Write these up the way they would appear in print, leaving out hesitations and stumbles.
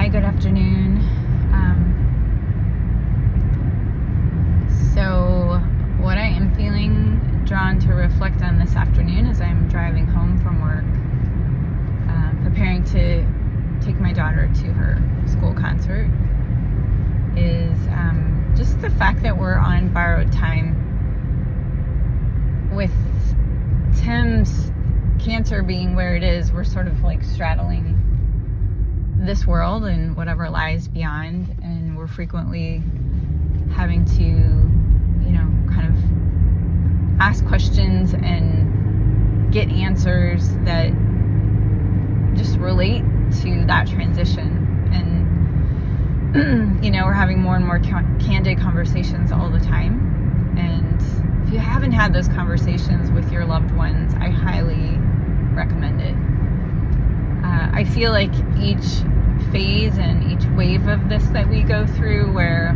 Hi, good afternoon. So what I am feeling drawn to reflect on this afternoon as I'm driving home from work, preparing to take my daughter to her school concert, is just the fact that we're on borrowed time. With Tim's cancer being where it is, we're sort of like straddling this world and whatever lies beyond, and we're frequently having to, kind of ask questions and get answers that just relate to that transition. And we're having more and more candid conversations all the time, and if you haven't had those conversations with your loved ones, I highly recommend it. I feel like each phase and each wave of this that we go through, where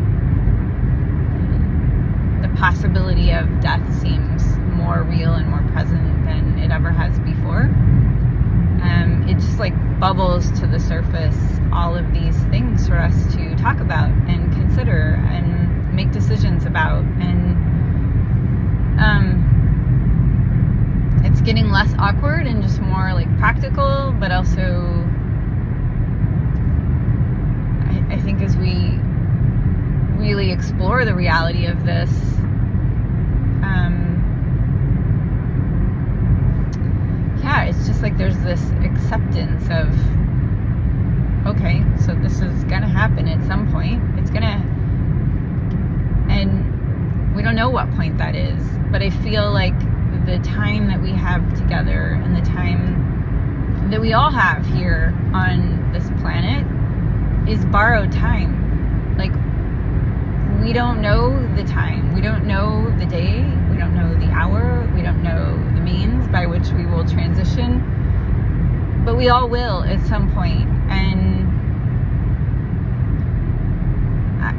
the possibility of death seems more real and more present than it ever has before, it just like bubbles to the surface all of these things for us to talk about and consider and make decisions about. And it's getting less awkward and just more like practical, but also I think as we really explore the reality of this, it's just like there's this acceptance of, okay, so this is gonna happen at some point. And we don't know what point that is, but I feel like the time that we have together and the time that we all have here on this planet is borrowed time. Like, we don't know the time, we don't know the day, we don't know the hour, we don't know the means by which we will transition, but we all will at some point. And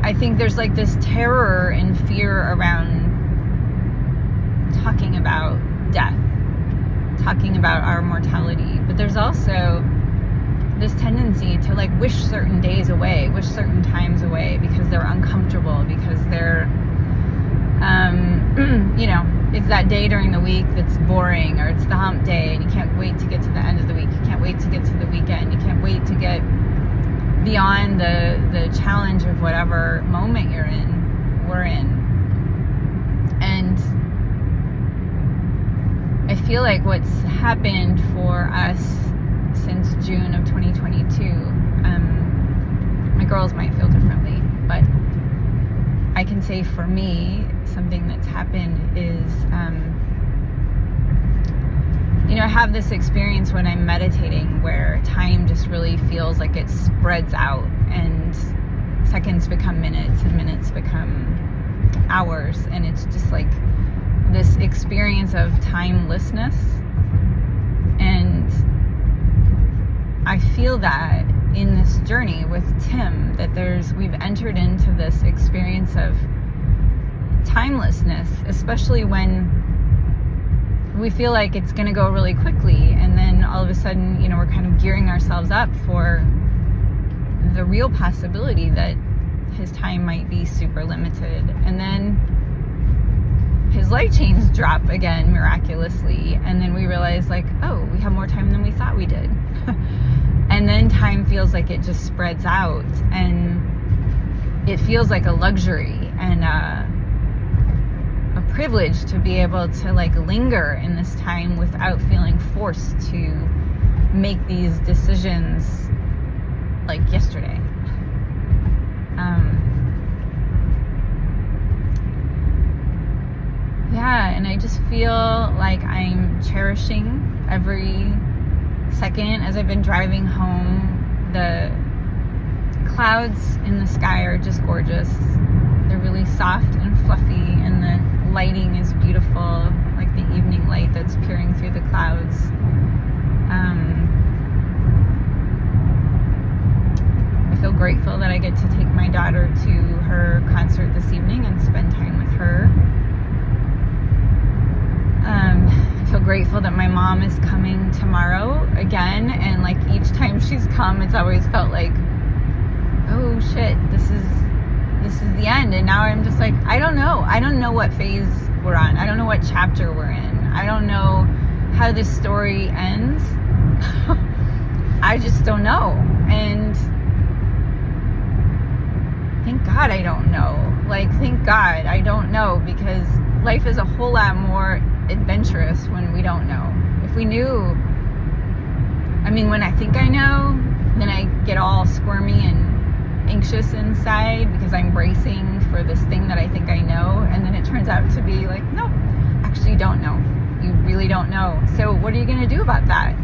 I think there's like this terror and fear around talking about death, talking about our mortality, but there's also this tendency to like wish certain days away, wish certain times away, because they're uncomfortable, because they're it's that day during the week that's boring, or it's the hump day and you can't wait to get to the end of the week, you can't wait to get to the weekend, you can't wait to get beyond the challenge of whatever moment we're in. And I feel like what's happened for us since June of 2022, my girls might feel differently, but I can say for me, something that's happened is, I have this experience when I'm meditating where time just really feels like it spreads out, and seconds become minutes and minutes become hours, and it's just like this experience of timelessness. And I feel that in this journey with Tim, that we've entered into this experience of timelessness, especially when we feel like it's going to go really quickly, and then all of a sudden, we're kind of gearing ourselves up for the real possibility that his time might be super limited, and then his light chains drop again miraculously, and then we realize like, oh, we have more time than we thought we did. And then time feels like it just spreads out, and it feels like a luxury and a privilege to be able to like linger in this time without feeling forced to make these decisions like yesterday. And I just feel like I'm cherishing every second as I've been driving home. The clouds in the sky are just gorgeous. They're really soft and fluffy, and the lighting is beautiful, like the evening light that's peering through the clouds. I feel grateful that I get to take my daughter to her concert this evening and spend time with her. I feel grateful that my mom is coming tomorrow again, and like each time she's come, it's always felt like oh shit, this is the end. And now I'm just like, I don't know what phase we're on. I don't know what chapter we're in. I don't know how this story ends. I just don't know. And thank God I don't know. Like, thank God I don't know, because life is a whole lot more adventurous when we don't know. If we knew, I mean, when I think I know, then I get all squirmy and anxious inside because I'm bracing for this thing that I think I know, and then it turns out to be like, no, actually you don't know. You really don't know. So what are you going to do about that?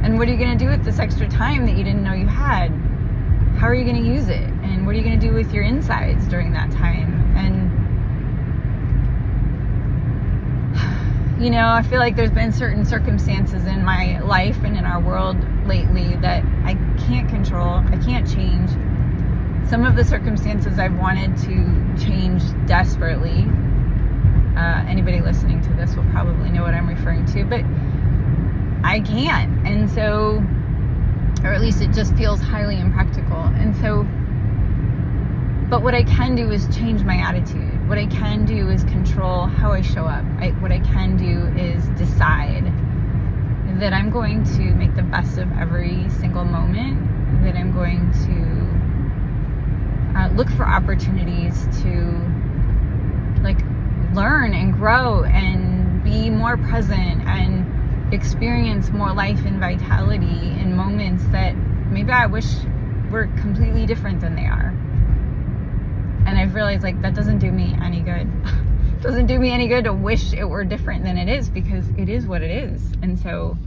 And what are you going to do with this extra time that you didn't know you had? How are you going to use it? And what are you going to do with your insides during that time? And you know, I feel like there's been certain circumstances in my life and in our world lately that I can't control. I can't change. Some of the circumstances I've wanted to change desperately. Anybody listening to this will probably know what I'm referring to, but I can't. And so, or at least it just feels highly impractical. And so, but what I can do is change my attitude. What I can do is control how I show up. What I can do is decide that I'm going to make the best of every single moment, that I'm going to look for opportunities to like learn and grow and be more present and experience more life and vitality in moments that maybe I wish were completely different than they are. And I've realized, like, that doesn't do me any good. It doesn't do me any good to wish it were different than it is, because it is what it is. And so,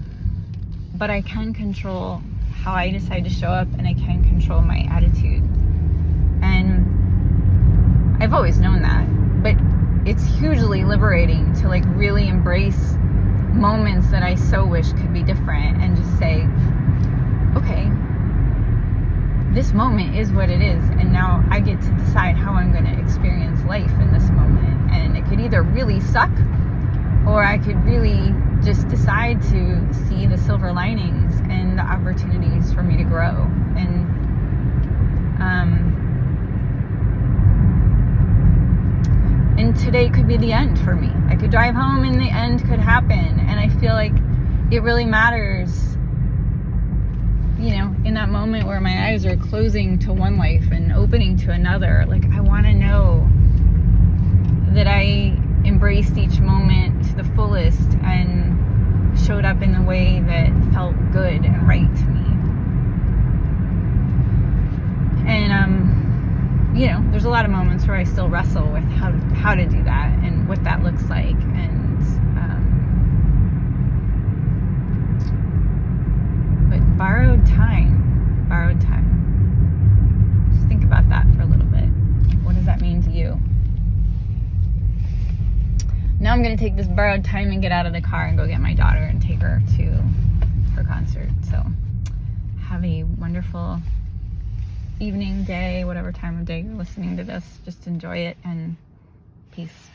but I can control how I decide to show up, and I can control my attitude. And I've always known that, but it's hugely liberating to like really embrace moments that I so wish could be different and just say, okay, this moment is what it is, and now I get to decide how I'm going to experience life in this moment. And it could either really suck, or I could really just decide to see the silver linings and the opportunities for me to grow. And today could be the end for me. I could drive home and the end could happen. And I feel like it really matters, you know, in that moment where my eyes are closing to one life and opening to another. Like, I want to know that I embraced each moment to the fullest and showed up in the way that felt good and right to me. And you know, there's a lot of moments where I still wrestle with how to do that and what that looks like. And but borrowed time. Just think about that for a little bit. What does that mean to you? Now I'm going to take this borrowed time and get out of the car and go get my daughter and take her to her concert. So have a wonderful evening, day, whatever time of day you're listening to this. Just enjoy it, and peace.